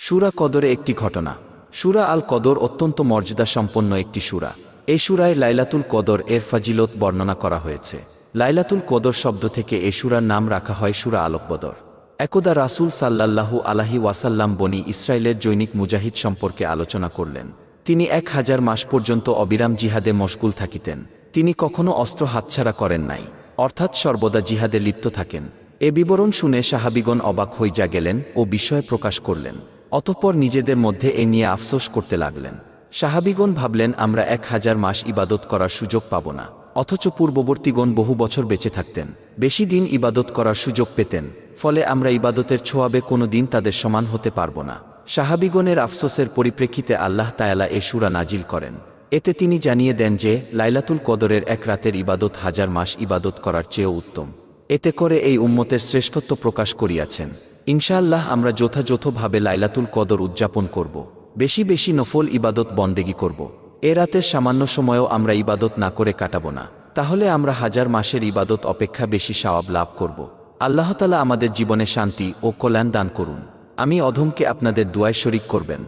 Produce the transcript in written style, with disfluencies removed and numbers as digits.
সূরা কদরে একটি ঘটনা। সূরা আল কদর অত্যন্ত মর্যাদা সম্পন্ন একটি সূরা। এই সূরায় লাইলাতুল কদর এর ফাজিলত বর্ণনা করা হয়েছে। লাইলাতুল কদর শব্দ থেকে এই সূরার নাম রাখা হয় সূরা আল কদর। একদা রাসূল সাল্লাল্লাহু আলাইহি ওয়াসাল্লাম বনি ইসরাইলের জৈনিক মুজাহিদ সম্পর্কে আলোচনা করলেন। তিনি 1000 মাস পর্যন্ত অবিরাম জিহাদে মশগুল থাকিতেন। তিনি কখনো অস্ত্র হাতছাড়া করেন নাই, অর্থাৎ সর্বদা জিহাদে লিপ্ত থাকেন। এ বিবরণ শুনে সাহাবীগণ অবাক হইয়া গেলেন ও বিস্ময় প্রকাশ করলেন। অতঃপর নিজেদের মধ্যে এ নিয়ে আফসোস করতে লাগলেন। সাহাবীগণ ভাবলেন, আমরা 1000 মাস ইবাদত করার সুযোগ পাব না, অথচ পূর্ববর্তীগণ বহু বছর বেঁচে থাকতেন, বেশি দিন ইবাদত করার সুযোগ পেতেন, ফলে আমরা ইবাদতের ছোঁয়াবে কোনো দিন তাদের সমান হতে পারব না। সাহাবীগণের আফসোসের পরিপ্রেক্ষিতে আল্লাহ তাআলা এ সূরা নাজিল করেন। এতে তিনি জানিয়ে দেন যে লাইলাতুল কদরের এক রাতের ইবাদত 1000 মাস ইবাদত করার চেয়েও উত্তম। এতে করে এই উম্মতের শ্রেষ্ঠত্ব প্রকাশ করিয়াছেন। ইনশাআল্লাহ আমরা যথাযথভাবে লাইলাতুল কদর উদযাপন করব, বেশি বেশি নফল ইবাদত বন্দেগী করব। এ রাতের সামান্য সময়ও আমরা ইবাদত না করে কাটাব না, তাহলে আমরা 1000 মাসের ইবাদত অপেক্ষা বেশি সওয়াব লাভ করব। আল্লাহ তাআলা আমাদের জীবনে শান্তি ও কল্যাণ দান করুন। আমি অধমকে আপনাদের দুআয় শরীক করবেন।